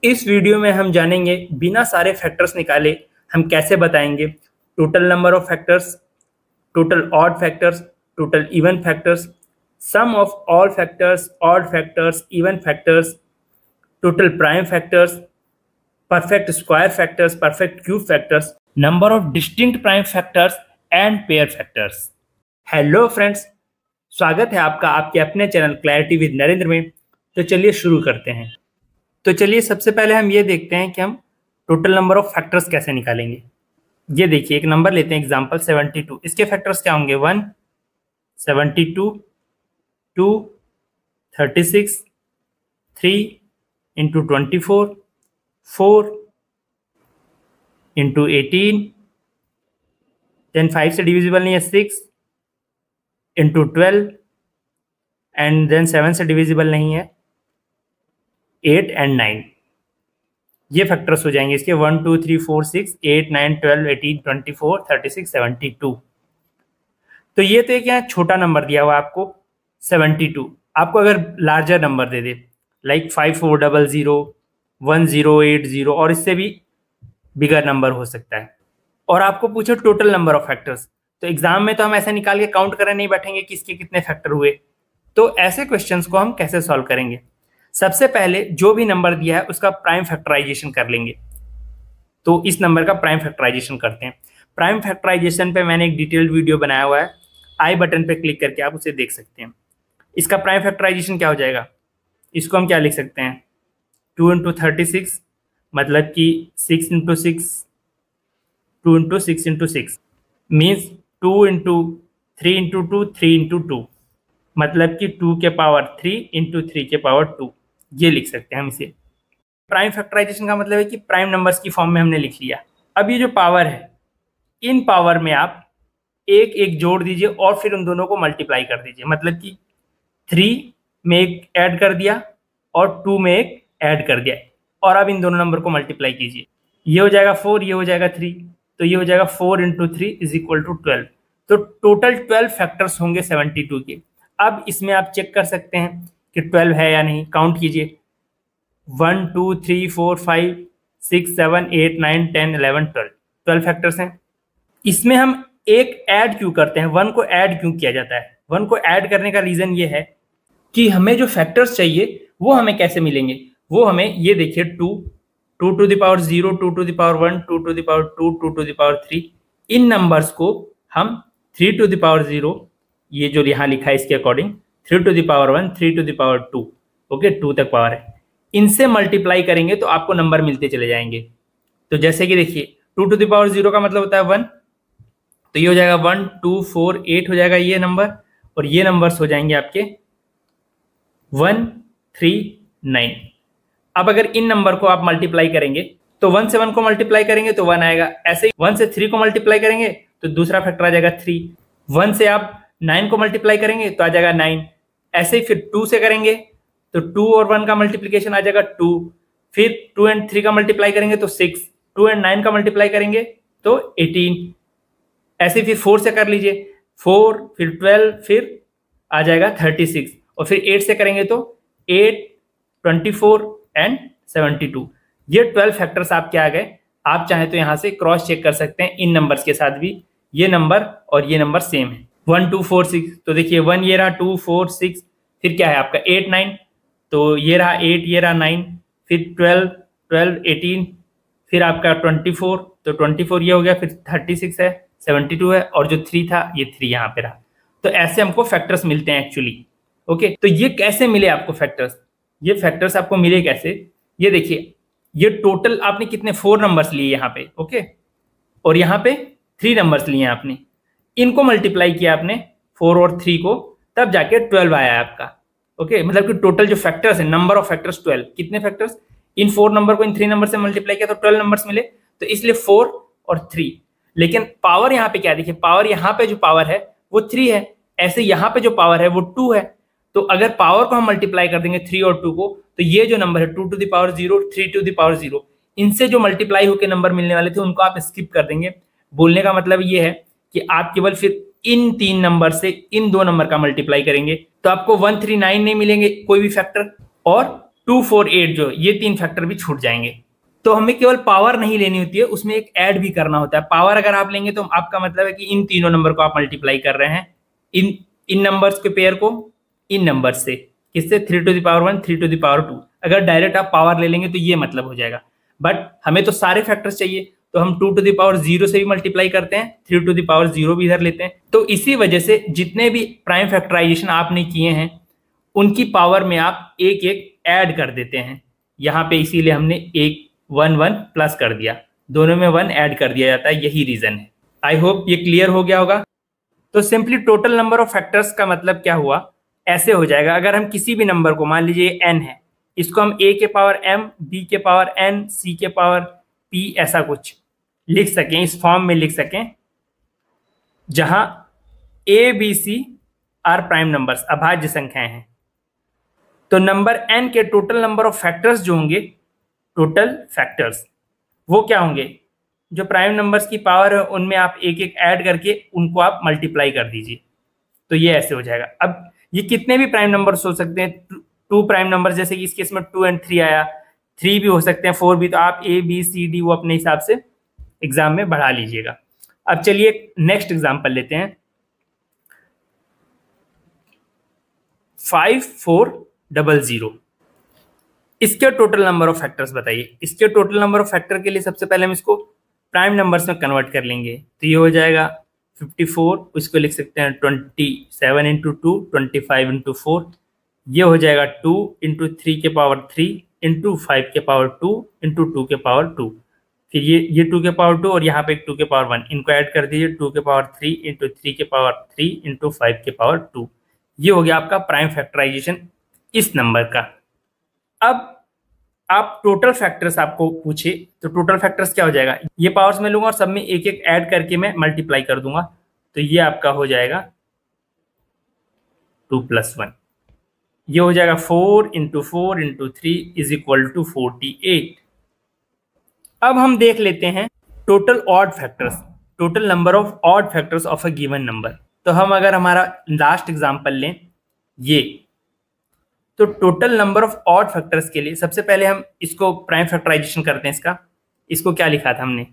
इस वीडियो में हम जानेंगे बिना सारे फैक्टर्स निकाले हम कैसे बताएंगे total number of factors, total odd factors, total even factors, sum of all factors, odd factors, even factors, total prime factors, perfect square factors, perfect cube factors, number of distinct prime factors and pair factors. Hello friends, स्वागत है आपका आपके अपने channel clarity with Narendra में। तो चलिए शुरू करते हैं। तो चलिए सबसे पहले हम ये देखते हैं कि हम टोटल नंबर ऑफ फैक्टर्स कैसे निकालेंगे। ये देखिए, एक नंबर लेते हैं एग्जांपल 72। इसके फैक्टर्स क्या होंगे? 1, 72, 2, 36, 3 इंटू 24, 4 इंटू 18, देन 5 से डिविजिबल नहीं है 6 इंटू 12 एंड देन 7 से डिविजिबल नहीं है 8 एंड 9। ये फैक्टर्स हो जाएंगे इसके 1, 2, 3, 4, 6, 8, 9, 12, 18, 24, 36, 72। तो ये तो एक यहाँ छोटा नंबर दिया हुआ आपको 72। आपको अगर larger number they they like 5400, 1080 और इससे भी बिगर नंबर हो सकता है, और आपको पूछो टोटल नंबर ऑफ फैक्टर्स, तो एग्जाम में तो हम ऐसे निकाल के काउंट करने नहीं बैठेंगे कि इसके कितने फैक्टर हुए। तो ऐसे क्वेश्चंस को हम कैसे सॉल्व करेंगे? सबसे पहले जो भी नंबर दिया है उसका प्राइम फैक्टराइजेशन कर लेंगे। तो इस नंबर का प्राइम फैक्टराइजेशन करते हैं। प्राइम फैक्टराइजेशन पे मैंने एक डिटेल्ड वीडियो बनाया हुआ है, आई बटन पे क्लिक करके आप उसे देख सकते हैं। इसका प्राइम फैक्टराइजेशन क्या हो जाएगा? इसको हम क्या लिख सकते हैं? 2 इंटू 36 मतलब कि 6 into 6, 2 into 6 into 6 means 2 into 3 into 2, 3 into 2 मतलब कि 2 के पावर 3 इंटू 3 के पावर 2। ये लिख सकते हैं हम इसे। प्राइम फैक्टराइजेशन का मतलब है कि प्राइम नंबर्स की फॉर्म में हमने लिख लिया। अब ये जो पावर है, इन पावर में आप एक एक जोड़ दीजिए और फिर उन दोनों को मल्टीप्लाई कर दीजिए। मतलब कि 3 में एक ऐड कर दिया और 2 में एक ऐड कर दिया, और अब इन दोनों नंबर को मल्टीप्लाई कीजिए। ये हो जाएगा 4, ये हो जाएगा 3, तो ये हो जाएगा 4 इंटू 3 इज इक्वल टू 12। तो टोटल 12 फैक्टर्स होंगे 72 के। अब इसमें आप चेक कर सकते हैं कि 12 है या नहीं। काउंट कीजिए, 1, 2, 3, 4, 5, 6, 7, 8, 9, 10, 11, 12 फैक्टर्स हैं। इसमें हम एक ऐड क्यों करते हैं? 1 को ऐड क्यों किया जाता है? 1 को ऐड करने का रीजन ये है कि हमें जो फैक्टर्स चाहिए वो हमें कैसे मिलेंगे। वो हमें ये देखिए 2 to the power 0, 2 to the power 1, 2 to the power 2, 2 to the power 3, इन नंबर्स को हम 3 टू द पावर 0, ये जो यहाँ लिखा है इसके according 3 to the power 1, 3 to the power 2, okay 2 तक पावर है, इनसे मल्टीप्लाई करेंगे तो आपको नंबर मिलते चले जाएंगे। तो जैसे कि देखिए 2 टू द पावर 0 का मतलब होता है 1, तो ये हो जाएगा 1, 2, 4, 8 हो जाएगा ये नंबर, और ये नंबर्स हो जाएंगे आपके 1, 3, 9। अब अगर इन नंबर को आप मल्टीप्लाई करेंगे तो 1 से 1 को मल्टीप्लाई करेंगे तो 1 आएगा। ऐसे ही 1 से 3 को मल्टीप्लाई करेंगे तो दूसरा फैक्टर आ जाएगा 3। 1 से आप 9 को मल्टीप्लाई करेंगे तो आ जाएगा 9। ऐसे ही फिर 2 से करेंगे तो 2 और 1 का मल्टीप्लीकेशन आ जाएगा 2। फिर 2 एंड 3 का मल्टीप्लाई करेंगे तो 6, 2 एंड 9 का मल्टीप्लाई करेंगे तो 18। ऐसे फिर 4 से कर लीजिए, 4 फिर 12 फिर आ जाएगा 36, और फिर 8 से करेंगे तो 8, 24 एंड 72। ये 12 फैक्टर्स आपके आ गए। आप चाहें तो यहाँ से क्रॉस चेक कर सकते हैं इन नंबर्स के साथ भी, ये नंबर और ये नंबर सेम है। 1, 2, 4, 6, तो देखिए 1 ये रहा, 2, 4, 6, फिर क्या है आपका 8, 9, तो ये रहा 8, ये रहा 9, फिर 12, 12, 18, फिर आपका 24, तो 24 ये हो गया, फिर 36 है, 72 है, और जो 3 था ये 3 यहाँ पे रहा। तो ऐसे हमको फैक्टर्स मिलते हैं एक्चुअली। ओके, तो ये कैसे मिले आपको फैक्टर्स? ये फैक्टर्स आपको मिले कैसे? ये देखिए, ये टोटल आपने कितने 4 नंबर्स लिए यहाँ पे, ओके, और यहाँ पे 3 नंबर्स लिए आपने, इनको मल्टीप्लाई किया आपने 4 और 3 को, तब जाके 12 आया आपका। ओके, मतलब कि टोटल जो फैक्टर्स है, नंबर ऑफ फैक्टर्स 12। कितने फैक्टर्स? इन 4 नंबर को इन 3 नंबर से मल्टीप्लाई किया तो 12 नंबर्स मिले, तो इसलिए 4 और 3। लेकिन पावर यहाँ पे क्या देखिए, पावर यहाँ पे जो पावर है वो 3 है, ऐसे यहाँ पे जो पावर है वो 2 है। तो अगर पावर को हम मल्टीप्लाई कर देंगे 3 और 2 को, तो ये जो नंबर है 2 to the power 0, 3 to the power 0, इनसे जो मल्टीप्लाई होकर नंबर मिलने वाले थे उनको आप स्किप कर देंगे। बोलने का मतलब ये है कि आप केवल फिर इन 3 नंबर से इन 2 नंबर का मल्टीप्लाई करेंगे, तो आपको 139 नहीं मिलेंगे कोई भी फैक्टर, और 248 जो ये 3 फैक्टर भी छूट जाएंगे। तो हमें केवल पावर नहीं लेनी होती है, उसमें एक ऐड भी करना होता है। पावर अगर आप लेंगे तो आपका मतलब है कि इन तीनों नंबर को आप मल्टीप्लाई कर रहे हैं, इन नंबर्स के पेयर को इन नंबर से, किससे 3⁻1 3⁻2। अगर डायरेक्ट आप पावर ले लेंगे तो ये मतलब हो जाएगा, बट हमें तो सारे फैक्टर्स चाहिए, तो हम 2⁻0 से भी मल्टीप्लाई करते हैं, 3⁻0 भी इधर लेते हैं। तो इसी वजह से जितने भी प्राइम फैक्टराइजेशन आपने किए हैं उनकी पावर में आप एक एक ऐड कर देते हैं यहाँ पे, इसीलिए हमने एक 1 प्लस कर दिया, दोनों में 1 ऐड कर दिया जाता है, यही रीजन है। आई होप ये क्लियर हो गया होगा। तो simply total number of factors का मतलब क्या हुआ, ऐसे हो जाएगा। अगर हम किसी भी नंबर को, मान लीजिए n है, इसको हम a के पावर m, b के पावर n, c के पावर p ऐसा कुछ लिख सकें, इस फॉर्म में लिख सकें जहां a b c are prime numbers, अभाज्य संख्याएं हैं। तो नंबर n के टोटल नंबर ऑफ फैक्टर्स जो होंगे, टोटल फैक्टर्स, वो क्या होंगे, जो प्राइम नंबर्स की पावर है उनमें आप एक एक ऐड करके उनको आप मल्टीप्लाई कर दीजिए, तो ये ऐसे हो जाएगा। अब ये कितने भी प्राइम नंबर्स हो सकते हैं, 2 प्राइम नंबर, जैसे कि इस केस में 2 और 3 आया, 3 भी हो सकते हैं, 4 भी, तो आप a b c d वो अपने हिसाब से एग्जाम में बढ़ा लीजिएगा। अब चलिए नेक्स्ट एग्जाम्पल लेते हैं, 5400। इसके टोटल नंबर ऑफ फैक्टर्स बताइए। इसके टोटल नंबर ऑफ फैक्टर के लिए सबसे पहले हम इसको प्राइम नंबर्स में कन्वर्ट कर लेंगे, तो ये हो जाएगा 54, उसको लिख सकते हैं 27 इंटू 2, 25 इंटू 4, ये हो जाएगा 2 इंटू 3 के पावर 3 इंटू 5 के पावर 2 इंटू 2 के पावर 2, फिर ये 2 के पावर 2 और यहाँ पे 2 के पावर 1, इनको ऐड कर दीजिए, 2 के पावर 3 इंटू 3 के पावर 3 इंटू 5 के पावर 2। ये हो गया आपका प्राइम फैक्टराइजेशन इस नंबर का। अब आप टोटल फैक्टर्स आपको पूछे तो टोटल फैक्टर्स क्या हो जाएगा, ये पावर्स में लूंगा और सब में एक एक ऐड करके मैं मल्टीप्लाई कर दूंगा, तो ये आपका हो जाएगा 2 + 1, ये हो जाएगा 4 into 4 into 3 is equal to 48। अब हम देख लेते हैं total odd factors, total number of odd factors of a given number. तो हम अगर हमारा लास्ट एग्जांपल लें ये, तो total number of odd factors के लिए सबसे पहले हम इसको प्राइम फैक्टराइजेशन करते हैं। इसको क्या लिखा था हमने,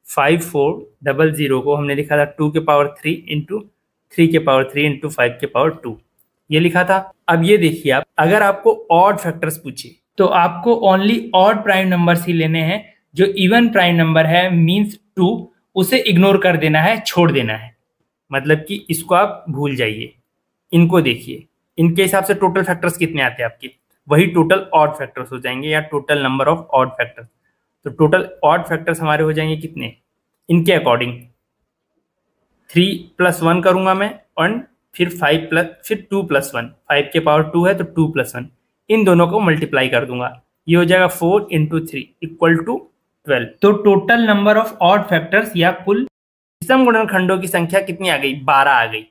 5400 को हमने लिखा था 2 के पावर 3 इंटू 3 के पावर 3 इंटू 5 के पावर 2, ये लिखा था। अब ये देखिए, आप अगर आपको ऑड फैक्टर्स पूछे तो आपको ओनली ऑड प्राइम नंबर्स ही लेने हैं, जो इवन प्राइम नंबर है मींस 2, उसे इग्नोर कर देना है, छोड़ देना है, मतलब कि इसको आप भूल जाइए। इनको देखिए, इनके हिसाब से टोटल फैक्टर्स कितने आते हैं आपके, वही टोटल ऑड फैक्टर्स हो जाएंगे, या total number of odd factors. तो टोटल ऑड फैक्टर्स हमारे हो जाएंगे कितने, इनके अकॉर्डिंग 3 + 1 करूंगा मैं, और फिर 2 + 1, 5 के पावर 2 है तो 2 + 1, इन दोनों को मल्टीप्लाई कर दूंगा, ये हो जाएगा 4 इंटू 3 इक्वल टू 12। तो total number of odd factors या कुल विषम गुणनखंडों की संख्या कितनी आ गई, 12 आ गई।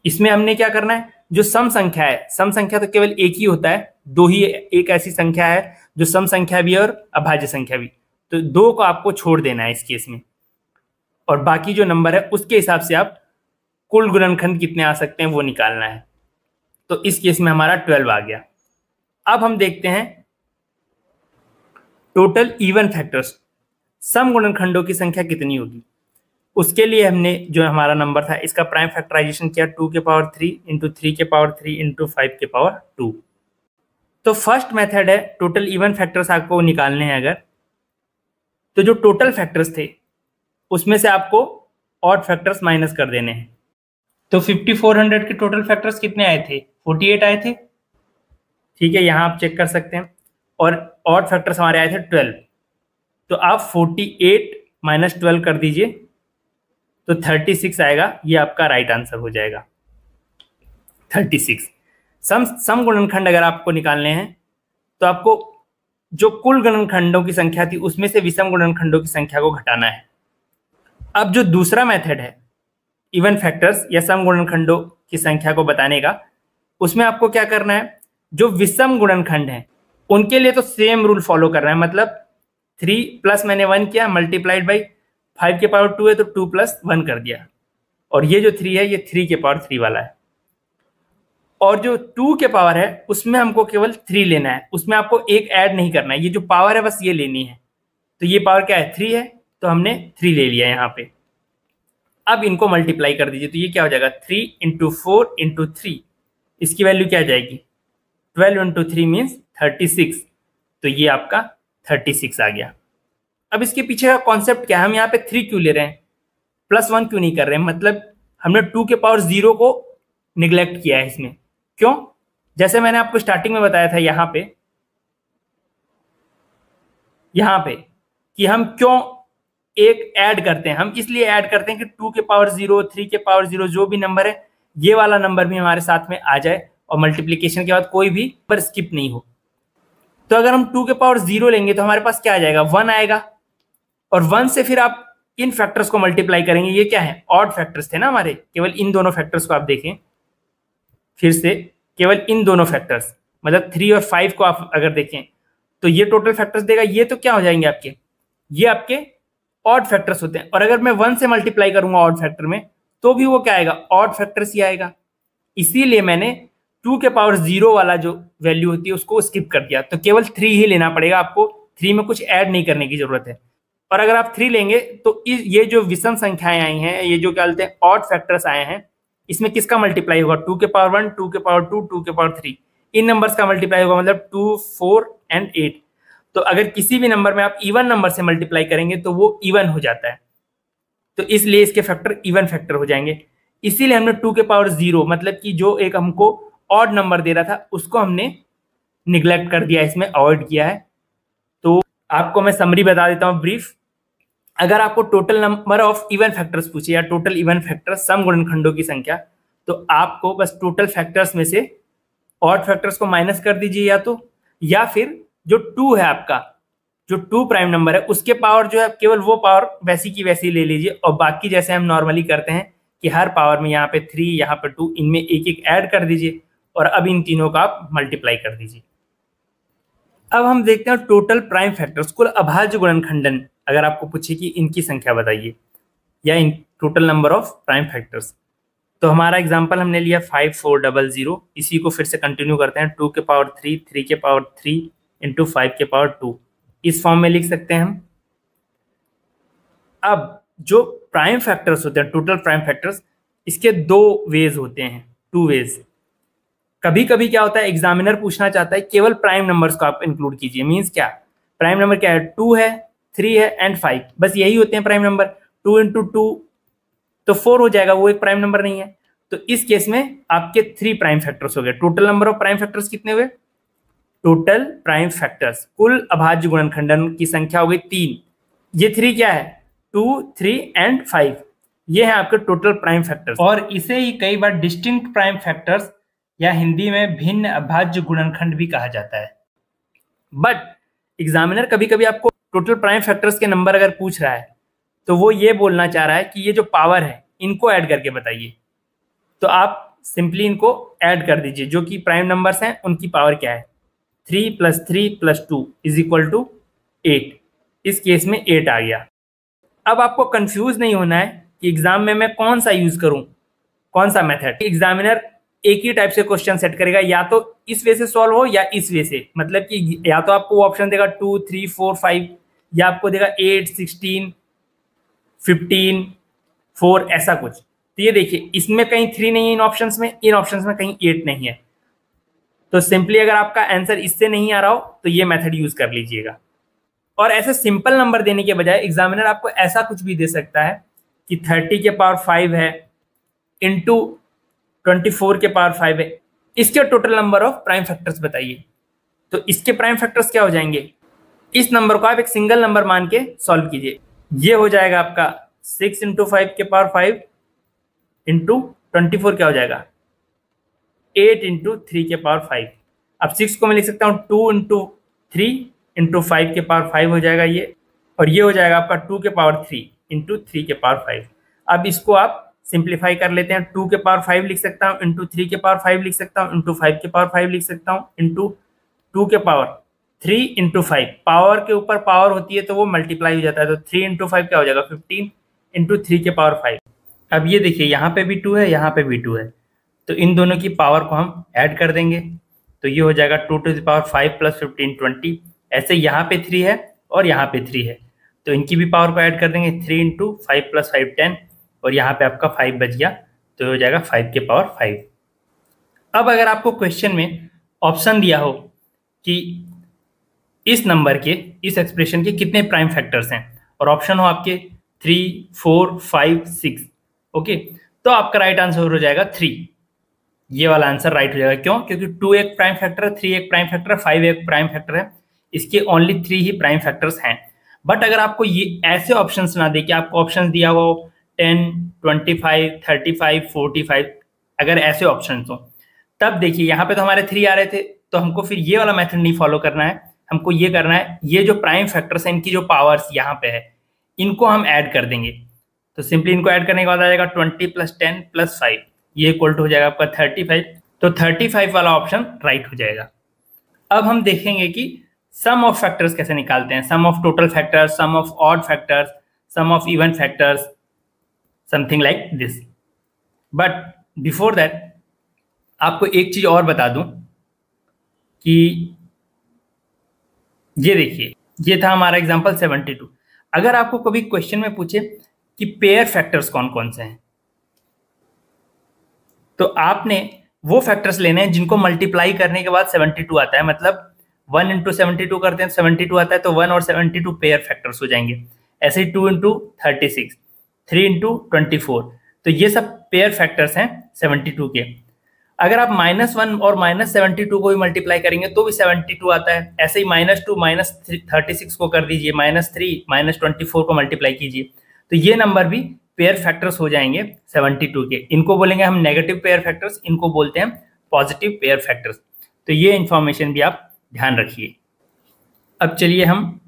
इसमें हमने क्या करना है, जो सम संख्या है, सम संख्या तो केवल एक ही होता है, दो ही एक ऐसी संख्या है जो सम संख्या भी है और अभाज्य संख्या भी, तो 2 को आपको छोड़ देना है इस केस में, और बाकी जो नंबर है उसके हिसाब से आप कुल गुणनखंड कितने आ सकते हैं वो निकालना है। तो इस केस में हमारा 12 आ गया। अब हम देखते हैं टोटल इवन फैक्टर्स, सम गुणनखंडों की संख्या कितनी होगी। उसके लिए हमने जो हमारा नंबर था इसका प्राइम फैक्टराइजेशन किया, 2 के पावर 3 इंटू 3 के पावर 3 इंटू 5 के पावर 2। तो फर्स्ट मेथड है टोटल इवन फैक्टर्स आपको निकालने हैं अगर, तो जो टोटल फैक्टर्स थे उसमें से आपको ऑड फैक्टर्स माइनस कर देने हैं। तो 5400 के टोटल फैक्टर्स कितने आए थे, 48 आए थे, ठीक है, यहाँ आप चेक कर सकते हैं, और ऑड फैक्टर्स हमारे आए थे 12, तो आप 48 - 12 कर दीजिए तो 36 आएगा, ये आपका राइट आंसर हो जाएगा 36। सम गुणनखंड अगर आपको निकालने हैं तो आपको जो कुल गुणनखंडों की संख्या थी उसमें से विषम गुणनखंडों की संख्या को घटाना है। अब जो दूसरा मेथड है इवन फैक्टर्स या सम गुणनखंडों की संख्या को बताने का, उसमें आपको क्या करना है, जो विषम गुणनखंड हैं उनके लिए तो सेम रूल फॉलो करना है, मतलब 3 प्लस मैंने 1 किया मल्टीप्लाइड बाई 5 के पावर 2 है तो 2 + 1 कर दिया, और ये जो 3 है ये 3 के पावर 3 वाला है। और जो 2 के पावर है उसमें हमको केवल 3 लेना है, उसमें आपको एक ऐड नहीं करना है, ये जो पावर है बस ये लेनी है। तो ये पावर क्या है, 3 है, तो हमने 3 ले लिया यहाँ पे। अब इनको मल्टीप्लाई कर दीजिए, तो ये क्या हो जाएगा, 3 इंटू 4 इंटू 3, इसकी वैल्यू क्या आ जाएगी, 12 इंटू 3 मीन्स 36। तो ये आपका 36 आ गया। अब इसके पीछे का कॉन्सेप्ट क्या है, हम यहाँ पे 3 क्यों ले रहे हैं, +1 क्यों नहीं कर रहे हैं, मतलब हमने 2 के पावर 0 को निग्लेक्ट किया है इसमें। क्यों, जैसे मैंने आपको स्टार्टिंग में बताया था यहाँ पे कि हम क्यों एक ऐड करते हैं, हम इसलिए ऐड करते हैं कि 2 के पावर 0, 3 के पावर 0 जो भी नंबर है ये वाला नंबर भी हमारे साथ में आ जाए और मल्टीप्लीकेशन के बाद कोई भी नंबर स्किप नहीं हो। तो अगर हम 2 के पावर 0 लेंगे तो हमारे पास क्या आ जाएगा, 1 आएगा, और 1 से फिर आप इन फैक्टर्स को मल्टीप्लाई करेंगे, ये क्या है, ऑड फैक्टर्स थे ना हमारे, केवल इन दोनों फैक्टर्स को आप देखें फिर से, केवल इन दोनों फैक्टर्स मतलब 3 और 5 को आप अगर देखें तो ये टोटल फैक्टर्स देगा, ये तो क्या हो जाएंगे आपके, ये आपके ऑड फैक्टर्स होते हैं। और अगर मैं 1 से मल्टीप्लाई करूंगा ऑड फैक्टर में तो भी वो क्या आएगा, ऑड फैक्टर्स ही आएगा। इसीलिए मैंने 2 के पावर 0 वाला जो वैल्यू होती है उसको स्किप कर दिया, तो केवल 3 ही लेना पड़ेगा आपको, 3 में कुछ ऐड नहीं करने की जरूरत है। और अगर आप 3 लेंगे तो ये जो विषम संख्याएं आई हैं, ये जो क्या बोलते हैं ऑड फैक्टर्स आए हैं, इसमें किसका मल्टीप्लाई होगा, 2 के पावर 1, 2 के पावर 2, 2 के पावर 3, इन नंबर्स का मल्टीप्लाई होगा, मतलब 2, 4 एंड 8। तो अगर किसी भी नंबर में आप इवन नंबर से मल्टीप्लाई करेंगे तो वो इवन हो जाता है, तो इसलिए इसके फैक्टर इवन फैक्टर हो जाएंगे। इसीलिए हमने 2 के पावर 0 मतलब कि जो एक हमको ऑड नंबर दे रहा था उसको हमने निग्लेक्ट कर दिया, इसमें अवॉइड किया है। तो आपको मैं समरी बता देता हूँ ब्रीफ। अगर आपको total number of even factors पूछे या टोटल इवन फैक्टर्स सम गुणनखंडों की संख्या, तो आपको बस टोटल फैक्टर्स में से ऑड फैक्टर्स को माइनस कर दीजिए, या फिर जो 2 है आपका, जो 2 प्राइम नंबर है उसके पावर जो है केवल वो पावर वैसी की वैसी ले लीजिए, और बाकी जैसे हम नॉर्मली करते हैं कि हर पावर में यहाँ पे 3 यहाँ पे 2, इनमें एक एक ऐड कर दीजिए और अब इन तीनों का आप मल्टीप्लाई कर दीजिए। अब हम देखते हैं टोटल प्राइम फैक्टर्स, कुल अभाज्य गुणनखंडन। अगर आपको पूछे कि इनकी संख्या बताइए या in total number of prime factors, तो हमारा एग्जांपल हमने लिया 5400, इसी को फिर से कंटिन्यू करते हैं, 2 के पावर 3, 3 के पावर 3 इंटू 5 के पावर 2, इस फॉर्म में लिख सकते हैं हम। अब जो प्राइम फैक्टर्स होते हैं, टोटल प्राइम फैक्टर्स, इसके 2 वेज होते हैं, 2 वेज। कभी कभी क्या होता है, एग्जामिनर पूछना चाहता है केवल प्राइम नंबर्स को आप इंक्लूड कीजिए, मीन्स क्या, प्राइम नंबर क्या है, 2 है, 3 है एंड 5, बस यही होते हैं प्राइम नंबर। 2 इंटू 2 तो 4 हो जाएगा, वो एक प्राइम नंबर नहीं है। तो इस केस में आपके 3 प्राइम फैक्टर्स हो गए। Total number of prime factors कितने हुए, टोटल प्राइम फैक्टर्स, कुल अभाज्य गुणनखंडन की संख्या हो गई 3। ये 3 क्या है, 2, 3 एंड 5, ये है आपके टोटल प्राइम फैक्टर्स। और इसे ही कई बार डिस्टिंक्ट प्राइम फैक्टर्स या हिंदी में भिन्न अभाज्य गुणनखंड भी कहा जाता है। बट एग्जामिनर कभी कभी आपको टोटल प्राइम फैक्टर्स के नंबर अगर पूछ रहा है तो वो ये बोलना चाह रहा है कि ये जो पावर है इनको ऐड करके बताइए, तो आप सिंपली इनको ऐड कर दीजिए, जो कि प्राइम नंबर्स हैं उनकी पावर क्या है, 3 + 3 + 2 = 8। इस केस में 8 आ गया। अब आपको कंफ्यूज नहीं होना है कि एग्जाम में मैं कौन सा यूज करूं, कौन सा मेथड। एग्जामिनर एक ही टाइप से क्वेश्चन सेट करेगा, या तो इस वे से सॉल्व हो या इस वे से, मतलब कि या तो आपको ऑप्शन देगा 2, 3, 4, 5, या आपको देगा 8, 16, 15, 4, ऐसा कुछ। तो ये देखिए इसमें कहीं 3 नहीं है, इन ऑप्शंस में कहीं 8 नहीं है। तो सिंपली अगर आपका आंसर इससे नहीं आ रहा हो तो ये मेथड यूज कर लीजिएगा। और ऐसे सिंपल नंबर देने के बजाय एग्जामिनर आपको ऐसा कुछ भी दे सकता है कि 30 के पावर 5 है इंटू 24 के पावर 5 है, इसके total number of prime factors बताइए। तो इसके प्राइम फैक्टर्स क्या हो जाएंगे, इस नंबर को आप एक सिंगल नंबर मान के सॉल्व कीजिए। ये हो जाएगा आपका 6 इंटू 5 के पावर 5 इंटू 24 क्या हो जाएगा, 8 इंटू 3 के पावर 5। अब 6 को मैं लिख सकता हूँ 2 इंटू 3 इंटू 5 के पावर 5 हो जाएगा ये, और ये हो जाएगा आपका 2 के पावर 3 इंटू 3 के पावर 5। अब इसको आप सिंप्लीफाई कर लेते हैं, 2 के पावर 5 लिख सकता हूँ, इंटू 3 के पावर 5 लिख सकता हूँ, इंटू 5 के पावर 5 लिख सकता हूँ, इंटू 2 के पावर 3 इंटू 5। पावर के ऊपर पावर होती है तो वो मल्टीप्लाई हो जाता है, तो 3 इंटू 5 क्या हो जाएगा, 15 इंटू 3 के पावर 5। अब ये देखिए यहाँ पे भी 2 है, यहाँ पे भी 2 है, तो इन दोनों की पावर को हम ऐड कर देंगे, तो ये हो जाएगा 2 टू द पावर 5 प्लस 15 20। ऐसे यहाँ पे 3 है और यहाँ पे 3 है, तो इनकी भी पावर को ऐड कर देंगे, 3 इंटू 5 प्लस 5 10, और यहाँ पे आपका 5 बच गया, तो हो जाएगा 5 के पावर 5। अब अगर आपको क्वेश्चन में ऑप्शन दिया हो कि इस नंबर के, इस एक्सप्रेशन के कितने प्राइम फैक्टर्स हैं, और ऑप्शन हो आपके 3 4 5 6, ओके, तो आपका राइट आंसर हो जाएगा 3। ये वाला आंसर राइट हो जाएगा। क्यों? क्योंकि 2 एक प्राइम फैक्टर है, 3 एक प्राइम फैक्टर है, 5 एक प्राइम फैक्टर है, इसके ओनली 3 ही प्राइम फैक्टर्स हैं। बट अगर आपको ये ऐसे ऑप्शंस ना दे कि आपको ऑप्शंस दिया हो 10 25 35 45, अगर ऐसे ऑप्शंस हो, तब देखिए यहाँ पे तो हमारे 3 आ रहे थे, तो हमको फिर ये वाला मेथड नहीं फॉलो करना है, हमको ये करना है, ये जो प्राइम फैक्टर्स हैं इनकी जो पावर्स यहाँ पे है इनको हम ऐड कर देंगे। तो सिंपली इनको ऐड करने के बाद आ जाएगा 20 प्लस 10 प्लस 5, ये इक्वल टू हो जाएगा आपका 35। तो 35 वाला ऑप्शन राइट हो जाएगा। अब हम देखेंगे कि सम ऑफ फैक्टर्स कैसे निकालते हैं, sum of total factors, sum of odd factors, sum of even factors, something like this. But before that आपको एक चीज और बता दूं कि ये देखिए, ये था हमारा एग्जांपल 72। अगर आपको कभी क्वेश्चन में पूछे कि पेयर फैक्टर्स कौन कौन से हैं, तो आपने वो फैक्टर्स लेने हैं जिनको मल्टीप्लाई करने के बाद 72 आता है, मतलब 1 इंटू 72 करते हैं 72 आता है, तो 1 और 72 पेयर फैक्टर्स हो जाएंगे। ऐसे ही 2 इंटू 36, 3 इंटू 24, तो ये सब पेयर फैक्टर्स हैं 72 के। अगर आप -1 और -72 को भी मल्टीप्लाई करेंगे तो भी 72 आता है। ऐसे ही -2 -36 को कर दीजिए, -3 -24 को मल्टीप्लाई कीजिए, तो ये नंबर भी पेयर फैक्टर्स हो जाएंगे 72 के। इनको बोलेंगे हम नेगेटिव पेयर फैक्टर्स, इनको बोलते हैं पॉजिटिव पेयर फैक्टर्स। तो ये इंफॉर्मेशन भी आप ध्यान रखिए। अब चलिए हम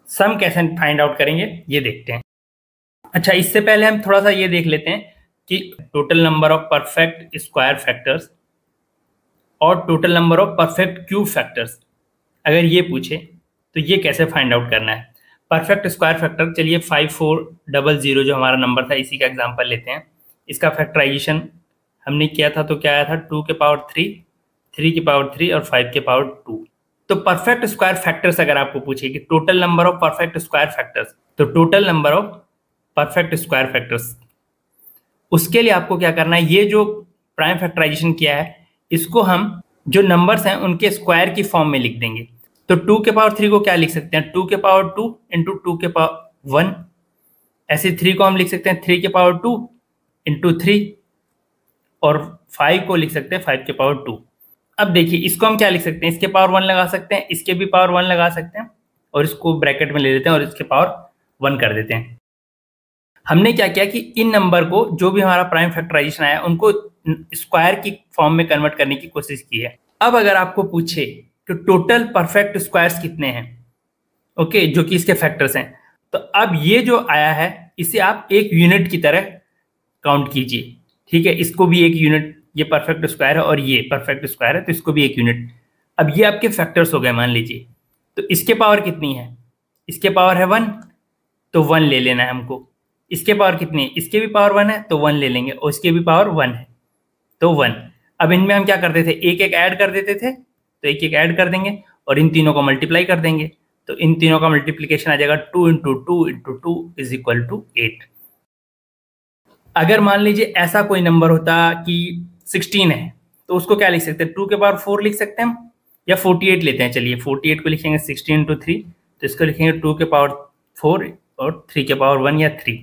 सम कैसे फाइंड आउट करेंगे ये देखते हैं। अच्छा, इससे पहले हम थोड़ा सा ये देख लेते हैं कि total number of perfect square factors और total number of perfect cube factors अगर ये पूछे तो ये कैसे फाइंड आउट करना है। परफेक्ट स्क्वायर फैक्टर, चलिए 5400 जो हमारा नंबर था इसी का एग्जांपल लेते हैं। इसका फैक्टराइजेशन हमने किया था तो क्या आया था, 2 के पावर 3, 3 की पावर 3 और 5 के पावर 2। तो परफेक्ट स्क्वायर फैक्टर्स अगर आपको पूछे कि total number of perfect square factors, तो total number of perfect square factors, उसके लिए आपको क्या करना है, ये जो प्राइम फैक्टराइजेशन किया है इसको हम जो नंबर्स हैं उनके स्क्वायर की फॉर्म में लिख देंगे। तो 2 के पावर 3 को क्या लिख सकते हैं, 2 के पावर 2 इंटू 2 के पावर 1। ऐसे 3 को हम लिख सकते हैं 3 के पावर 2 इंटू 3, और 5 को लिख सकते हैं 5 के पावर 2। अब देखिए इसको हम क्या लिख सकते हैं, इसके पावर 1 लगा सकते हैं, इसके भी पावर 1 लगा सकते हैं, और इसको ब्रैकेट में ले लेते हैं और इसके पावर 1 कर देते हैं। हमने क्या किया कि इन नंबर को जो भी हमारा प्राइम फैक्टराइजेशन आया उनको स्क्वायर की फॉर्म में कन्वर्ट करने की कोशिश की है। अब अगर आपको पूछे कि टोटल परफेक्ट स्क्वायर्स कितने हैं, ओके, जो कि इसके फैक्टर्स हैं, तो अब ये जो आया है इसे आप एक यूनिट की तरह काउंट कीजिए, ठीक है। इसको भी एक यूनिट, ये परफेक्ट स्क्वायर है और ये परफेक्ट स्क्वायर है, तो इसको भी एक यूनिट। अब ये आपके फैक्टर्स हो गए मान लीजिए, तो इसके पावर कितनी है, इसके पावर है 1, तो 1 ले लेना है हमको। इसके पावर कितनी है, इसके भी पावर 1 है तो 1 ले लेंगे, और इसके भी पावर 1 है तो 1। अब इनमें हम क्या करते थे, एक एक ऐड कर देते थे, तो एक एक ऐड कर देंगे और इन तीनों को मल्टीप्लाई कर देंगे, तो इन तीनों का मल्टीप्लीकेशन आ जाएगा 2 into 2 into 2 is equal to 8। अगर मान लीजिए ऐसा कोई नंबर होता कि 16 है, तो उसको क्या लिख सकते हैं, 2 के पावर 4 लिख सकते हैं हम, या 48 लेते हैं। चलिए 48 को लिखेंगे 16 इंटू 3, तो इसको लिखेंगे 2 के पावर 4 और 3 के पावर 1 या 3।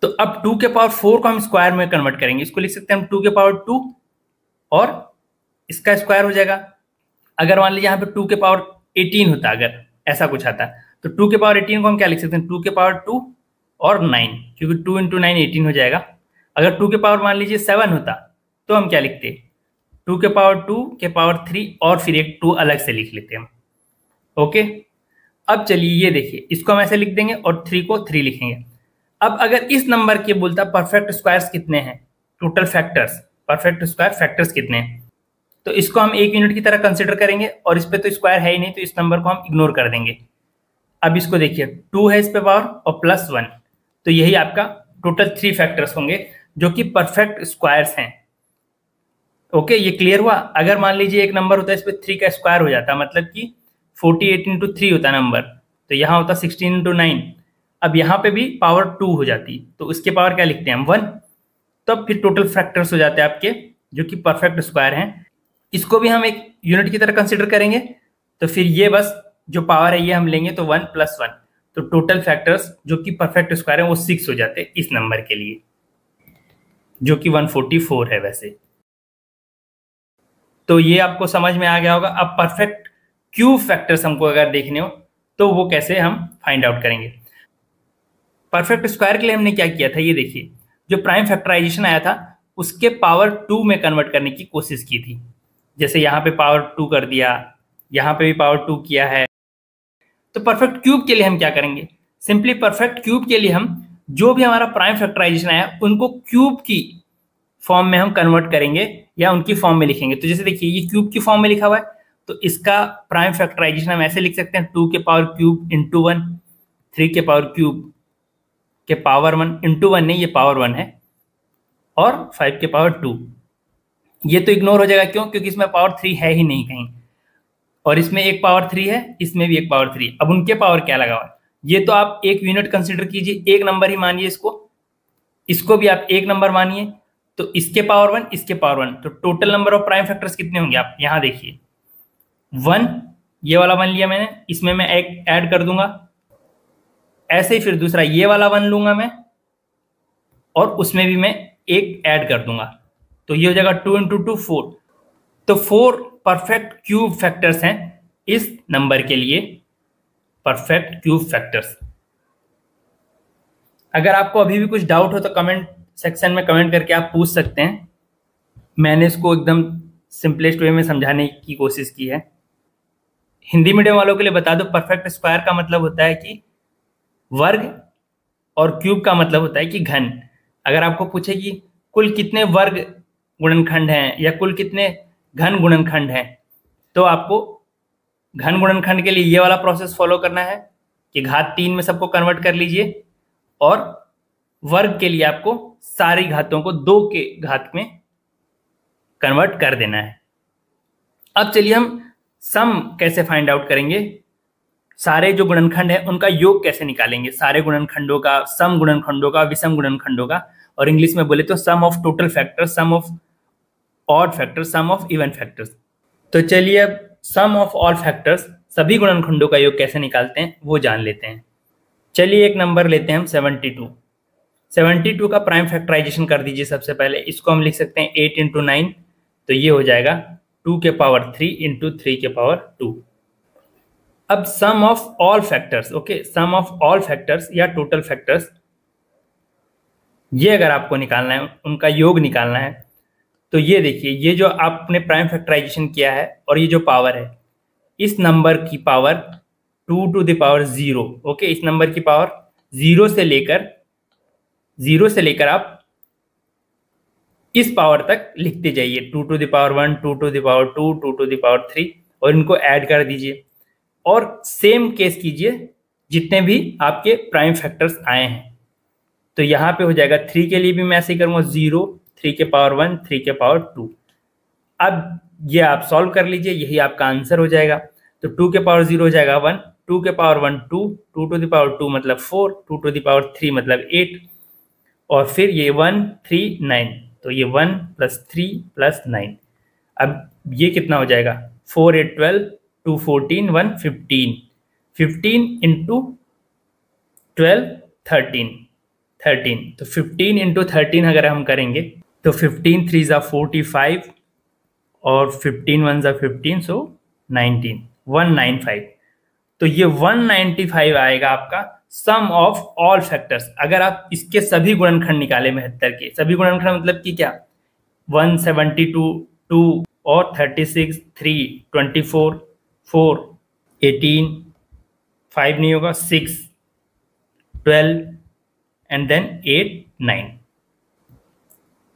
तो अब 2 के पावर 4 को हम स्क्वायर में कन्वर्ट करेंगे, इसको लिख सकते हैं हम 2 के पावर 2 और इसका स्क्वायर हो जाएगा। अगर मान लीजिए यहाँ पे 2 के पावर 18 होता, अगर ऐसा कुछ आता, तो 2 के पावर 18 को हम क्या लिख सकते हैं, 2 के पावर 2 और 9, क्योंकि 2 इंटू 9 18 हो जाएगा। अगर 2 के पावर मान लीजिए 7 होता तो हम क्या लिखते, 2 के पावर 2 के पावर 3 और फिर एक 2 अलग से लिख लेते हैं हम, ओके। अब चलिए ये देखिए, इसको हम ऐसे लिख देंगे और 3 को 3 लिखेंगे। अब अगर इस नंबर के बोलता परफेक्ट स्क्वायर्स कितने हैं, total factors, perfect square factors कितने हैं, तो इसको हम एक यूनिट की तरह कंसिडर करेंगे, और इस पे तो स्क्वायर है ही नहीं, तो इस नंबर को हम इग्नोर कर देंगे। अब इसको देखिए 2 है इस पे पावर और +1, तो यही आपका टोटल 3 फैक्टर्स होंगे जो कि परफेक्ट स्क्वायर्स हैं। ओके, ये क्लियर हुआ। अगर मान लीजिए एक नंबर होता है, इस पर 3 का स्क्वायर हो जाता, मतलब कि 48 इंटू 3 होता नंबर, तो यहाँ होता 16 इंटू 9। अब यहाँ पे भी पावर 2 हो जाती, तो उसके पावर क्या लिखते हैं हम, 1। तब फिर टोटल फैक्टर्स हो जाते हैं आपके जो कि परफेक्ट स्क्वायर हैं। इसको भी हम एक यूनिट की तरह कंसिडर करेंगे, तो फिर ये बस जो पावर है ये हम लेंगे, तो 1 + 1, तो टोटल फैक्टर्स जो कि परफेक्ट स्क्वायर है वो 6 हो जाते हैं इस नंबर के लिए, जो कि 144 है वैसे। तो ये आपको समझ में आ गया होगा। अब परफेक्ट क्यूब फैक्टर्स हमको अगर देखने हो तो वो कैसे हम फाइंड आउट करेंगे। परफेक्ट स्क्वायर के लिए हमने क्या किया था, ये देखिए, जो प्राइम फैक्टराइजेशन आया था उसके पावर 2 में कन्वर्ट करने की कोशिश की थी। जैसे यहाँ पे पावर 2 कर दिया, यहाँ पे भी पावर 2 किया है। तो परफेक्ट क्यूब के लिए हम क्या करेंगे, सिंपली परफेक्ट क्यूब के लिए हम जो भी हमारा प्राइम फैक्टराइजेशन आया उनको क्यूब की फॉर्म में हम कन्वर्ट करेंगे या उनकी फॉर्म में लिखेंगे। तो जैसे देखिए ये क्यूब की फॉर्म में लिखा हुआ है, तो इसका प्राइम फैक्टराइजेशन हम ऐसे लिख सकते हैं, 2 के पावर क्यूब इंटू 1, 3 के पावर क्यूब के पावर 1 इंटू 1 नहीं, ये पावर 1 है, और 5 के पावर 2। ये तो इग्नोर हो जाएगा, क्यों, क्योंकि इसमें पावर 3 है ही नहीं कहीं, और इसमें एक पावर 3 है, इसमें भी एक पावर 3। अब उनके पावर क्या लगा हुआ है, ये तो आप एक यूनिट कंसिडर कीजिए, एक नंबर ही मानिए इसको, इसको भी आप एक नंबर मानिए। तो इसके पावर 1, इसके पावर 1, तो total number of prime factors कितने होंगे, आप यहां देखिए 1, ये वाला 1 लिया मैंने, इसमें मैं एक ऐड कर दूंगा, ऐसे ही फिर दूसरा ये वाला 1 लूंगा मैं, और उसमें भी मैं एक ऐड कर दूंगा, तो ये हो जाएगा 2 इंटू 2 4। तो 4 परफेक्ट क्यूब फैक्टर्स हैं इस नंबर के लिए, परफेक्ट क्यूब फैक्टर्स। अगर आपको अभी भी कुछ डाउट हो तो कमेंट सेक्शन में कमेंट करके आप पूछ सकते हैं। मैंने इसको एकदम सिंपलेस्ट वे में समझाने की कोशिश की है। हिंदी मीडियम वालों के लिए बता दो, परफेक्ट स्क्वायर का मतलब होता है कि वर्ग, और क्यूब का मतलब होता है कि घन। अगर आपको पूछे कि कुल कितने वर्ग गुणनखंड हैं या कुल कितने घन गुणनखंड हैं, तो आपको घन गुणनखंड के लिए ये वाला प्रोसेस फॉलो करना है कि घात 3 में सबको कन्वर्ट कर लीजिए, और वर्ग के लिए आपको सारी घातों को 2 के घात में कन्वर्ट कर देना है। अब चलिए हम सम कैसे फाइंड आउट करेंगे, सारे जो गुणनखंड है उनका योग कैसे निकालेंगे, सारे गुणनखंडों का, सम गुणनखंडों का, विषम गुणनखंडों का, और इंग्लिश में बोले तो sum of total factors, sum of odd factors, sum of even factors. तो चलिए अब सम ऑफ ऑल फैक्टर्स, सभी गुणनखंडों का योग कैसे निकालते हैं वो जान लेते हैं। चलिए एक नंबर लेते हैं हम 72। 72 का प्राइम फैक्टराइजेशन कर दीजिए सबसे पहले। इसको हम लिख सकते हैं 8 इंटू 9, तो ये हो जाएगा 2 के पावर 3 इंटू 3 के पावर 2। अब sum of all factors, okay, sum of all factors या टोटल फैक्टर्स, ये अगर आपको निकालना है, उनका योग निकालना है, तो ये देखिए, ये जो आपने प्राइम फैक्टराइजेशन किया है और ये जो पावर है, इस नंबर की power 2 to the power 0, okay, इस नंबर की पावर 0 से लेकर आप इस पावर तक लिखते जाइए, 2 to the power 1, 2 to the power 2, 2 to the power 3, और इनको ऐड कर दीजिए, और सेम केस कीजिए जितने भी आपके प्राइम फैक्टर्स आए हैं। तो यहाँ पे हो जाएगा 3 के लिए भी मैं ऐसे ही करूँगा, 0, 3 के पावर 1, 3 के पावर 2। अब ये आप सॉल्व कर लीजिए, यही आपका आंसर हो जाएगा। तो 2 के पावर 0 हो जाएगा 1, 2 के पावर 1 2, 2 टू द पावर 2 मतलब 4, 2 टू द पावर 3 मतलब 8, और फिर ये 1 3 9, तो ये 1 + 3 + 9। अब ये कितना हो जाएगा, 4 8 12, 2 14, 1 15, 15 इंटू 12 13, 13, तो 15 इंटू 13 अगर हम करेंगे तो 15 3 ज़ा 45, और 15 1 ज़ा 15, सो 19, 195। तो ये 195 आएगा आपका सम ऑफ ऑल फैक्टर्स। अगर आप इसके सभी गुणनखंड निकाले 72 के, सभी गुणनखंड मतलब कि क्या, 172 2 और 36 3, 24 4, 18 5 नहीं होगा, 6 12 एंड देन 8 9।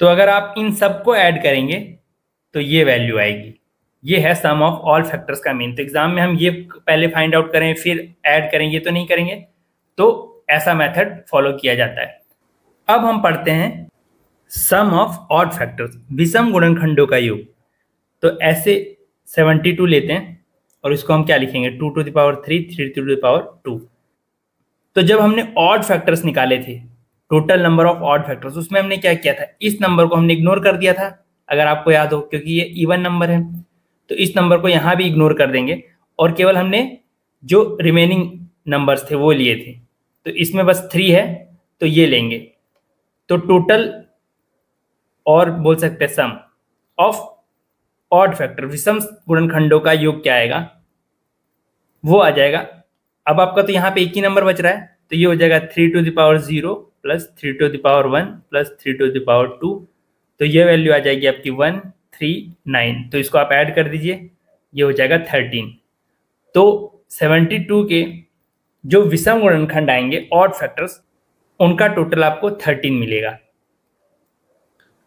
तो अगर आप इन सबको ऐड करेंगे तो ये वैल्यू आएगी। ये है सम ऑफ ऑल फैक्टर्स का मीन। तो एग्जाम में हम ये पहले फाइंड आउट करें फिर ऐड करेंगे तो नहीं करेंगे, तो ऐसा मेथड फॉलो किया जाता है। अब हम पढ़ते हैं सम ऑफ ऑड फैक्टर्स, विषम गुणनखंडों का योग। तो ऐसे 72 लेते हैं और इसको हम क्या लिखेंगे, 2 to the power 3, 3 to the power 2। तो जब हमने ऑड फैक्टर्स निकाले थे, total number of odd factors, उसमें हमने क्या किया था, इस नंबर को हमने इग्नोर कर दिया था, अगर आपको याद हो, क्योंकि ये इवन नंबर है। तो इस नंबर को यहाँ भी इग्नोर कर देंगे और केवल हमने जो रिमेनिंग नंबर्स थे वो लिए थे। तो इसमें बस 3 है तो ये लेंगे। तो टोटल, और बोल सकते हैं सम ऑफ ऑड फैक्टर, विषम गुणनखंडों का योग क्या आएगा, वो आ जाएगा। अब आपका तो यहाँ पे एक ही नंबर बच रहा है, तो ये हो जाएगा 3 to the power 0 plus 3 to the power 1 plus 3 to the power 2। तो ये वैल्यू आ जाएगी आपकी 139। तो इसको आप ऐड कर दीजिए, ये हो जाएगा 13। तो 72 के जो विषम गुणनखंड आएंगे ऑड फैक्टर्स, उनका टोटल आपको 13 मिलेगा।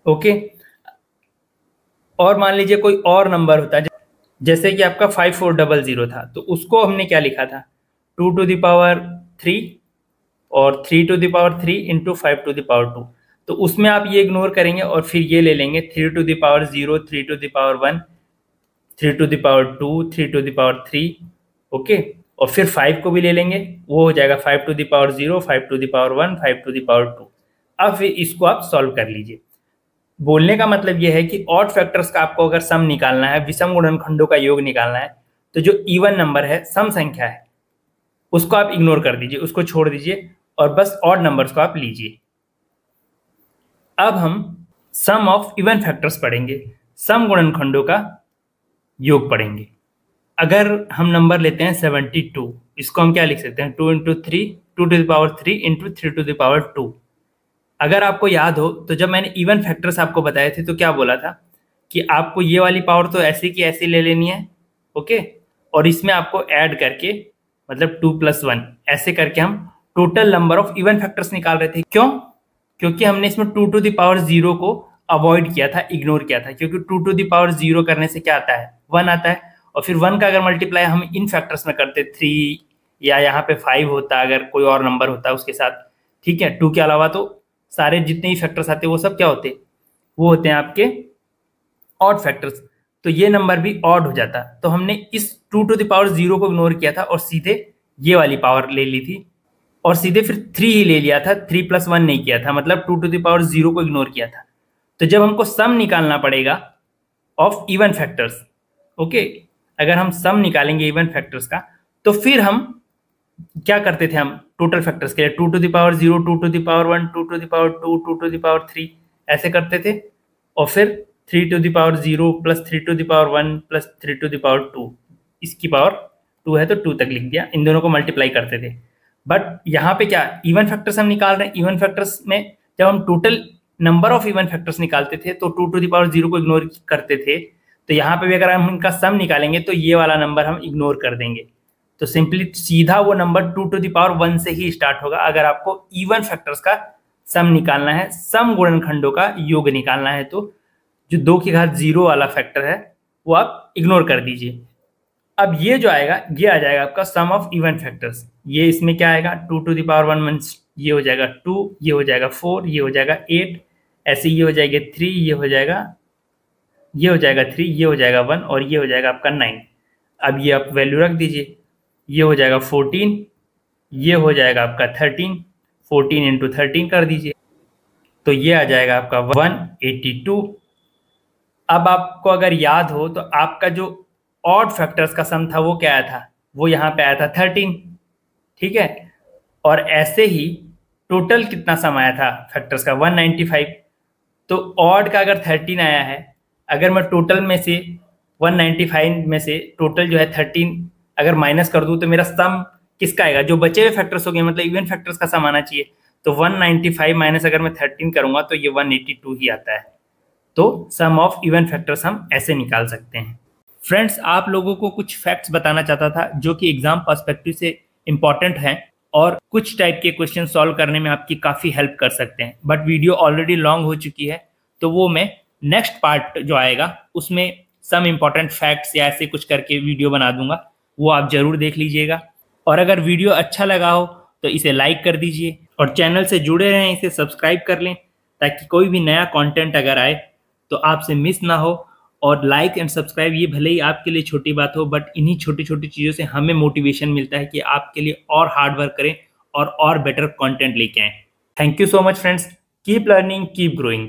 ओके। और मान लीजिए कोई और नंबर होता है, जैसे कि आपका 5400 था, तो उसको हमने क्या लिखा था, 2 टू द पावर 3 और 3 to the power 3 into 5 to the power 2। तो उसमें आप ये इग्नोर करेंगे और फिर ये ले लेंगे 3 to the power 0, 3 to the power 1, 3 to the power 2, 3 to the power 3। Okay. और फिर 5 को भी ले लेंगे, वो हो जाएगा 5 to the power 0, 5 to the power 1, 5 to the power 2। अब फिर इसको आप सॉल्व कर लीजिए। बोलने का मतलब यह है कि ऑड फैक्टर्स का आपको अगर सम निकालना है, विषम गुणनखंडों का योग निकालना है, तो जो इवन नंबर है, सम संख्या है, उसको आप इग्नोर कर दीजिए, उसको छोड़ दीजिए और बस ऑड नंबर्स को आप लीजिए। अब हम सम ऑफ इवन फैक्टर्स पढ़ेंगे, सम गुणनखंडों का योग पढ़ेंगे। अगर हम नंबर लेते हैं 72, इसको हम क्या लिख सकते हैं, 2 into 3, 2 to the power 3 into 3 to the power 2। अगर आपको याद हो तो जब मैंने इवन फैक्टर्स आपको बताए थे तो क्या बोला था कि आपको ये वाली पावर तो ऐसी की ऐसी ले लेनी है। ओके। और इसमें आपको ऐड करके, मतलब 2 प्लस 1 ऐसे करके हम total number of even factors निकाल रहे थे। क्यों? क्योंकि हमने इसमें 2 टू द पावर 0 को अवॉइड किया था, इग्नोर किया था, क्योंकि 2 टू द पावर 0 करने से क्या आता है, 1 आता है। और फिर 1 का अगर मल्टीप्लाई हम इन फैक्टर्स में करते, 3 या यहाँ पे 5 होता, अगर कोई और नंबर होता उसके साथ, ठीक है, 2 के अलावा तो सारे जितने ही फैक्टर्स आते हैं वो सब क्या होते, वो होते हैं आपके ऑड फैक्टर्स। तो ये नंबर भी ऑड हो जाता। तो हमने इस 2 टू द पावर 0 को इग्नोर किया था और सीधे ये वाली पावर ले ली थी, और सीधे फिर 3 ही ले लिया था, 3 प्लस 1 नहीं किया था, मतलब 2 टू द पावर 0 को इग्नोर किया था। तो जब हमको सम निकालना पड़ेगा ऑफ इवन फैक्टर्स, ओके, अगर हम सम निकालेंगे इवन फैक्टर्स का, तो फिर हम क्या करते थे, हम टोटल फैक्टर्स के लिए 2 to the power 0, 2 to the power 1, 2 to the power 2, 2 to the power 3 ऐसे करते थे। और फिर 3 to the power 0 plus 3 to the power 1 plus 3 to the power 2, इसकी पावर 2 है तो 2 तक लिख दिया, इन दोनों को मल्टीप्लाई करते थे। बट यहाँ पे क्या इवन फैक्टर्स हम निकाल रहे हैं, इवन फैक्टर्स में जब हम total number of even factors निकालते थे तो 2 टू द पावर 0 को इग्नोर करते थे। तो यहाँ पे भी अगर हम इनका सम निकालेंगे तो ये वाला नंबर हम इग्नोर कर देंगे। तो सिंपली सीधा वो नंबर 2 टू द पावर 1 से ही स्टार्ट होगा। अगर आपको इवन फैक्टर्स का सम निकालना है, सम गुणनखंडों का योग निकालना है, तो जो 2 की घात 0 वाला फैक्टर है वो आप इग्नोर कर दीजिए। अब ये जो आएगा, ये आ जाएगा आपका सम ऑफ इवन फैक्टर्स। ये इसमें क्या आएगा, 2 टू द पावर 1 मीन्स ये हो जाएगा 2, ये हो जाएगा 4, ये हो जाएगा 8, ऐसे ये हो जाएगा 3, ये हो जाएगा 3, ये हो जाएगा 1 और ये हो जाएगा आपका 9। अब ये आप वैल्यू रख दीजिए, ये हो जाएगा 14, ये हो जाएगा आपका 13, 14 इंटू 13 कर दीजिए, तो ये आ जाएगा आपका 182। अब आपको अगर याद हो तो आपका जो ऑड फैक्टर्स का सम था वो क्या आया था, वो यहाँ पे आया था 13, ठीक है। और ऐसे ही टोटल कितना सम आया था फैक्टर्स का, 195। तो ऑड का अगर 13 आया है, अगर मैं टोटल में से 195 में से टोटल जो है 13 अगर माइनस कर दूं तो मेरा सम किसका आएगा, जो बचे हुए फैक्टर्स हो गए, मतलब इवन फैक्टर्स का सम आना चाहिए। तो 195 माइनस अगर मैं 13 करूंगा तो ये 182 ही आता है। तो सम ऑफ इवन फैक्टर्स हम ऐसे निकाल सकते हैं। फ्रेंड्स, आप लोगों को कुछ फैक्ट्स बताना चाहता था जो कि एग्जाम पर्सपेक्टिव से इंपॉर्टेंट हैं और कुछ टाइप के क्वेश्चन सॉल्व करने में आपकी काफ़ी हेल्प कर सकते हैं। बट वीडियो ऑलरेडी लॉन्ग हो चुकी है, तो वो मैं नेक्स्ट पार्ट जो आएगा उसमें सम इम्पॉर्टेंट फैक्ट्स या ऐसे कुछ करके वीडियो बना दूंगा, वो आप ज़रूर देख लीजिएगा। और अगर वीडियो अच्छा लगा हो तो इसे लाइक कर दीजिए और चैनल से जुड़े रहें, इसे सब्सक्राइब कर लें ताकि कोई भी नया कंटेंट अगर आए तो आपसे मिस ना हो। और लाइक एंड सब्सक्राइब ये भले ही आपके लिए छोटी बात हो, बट इन्हीं छोटी छोटी चीज़ों से हमें मोटिवेशन मिलता है कि आपके लिए और हार्ड वर्क करें और बेटर कंटेंट लेके आएँ। Thank you so much friends, keep learning, keep growing.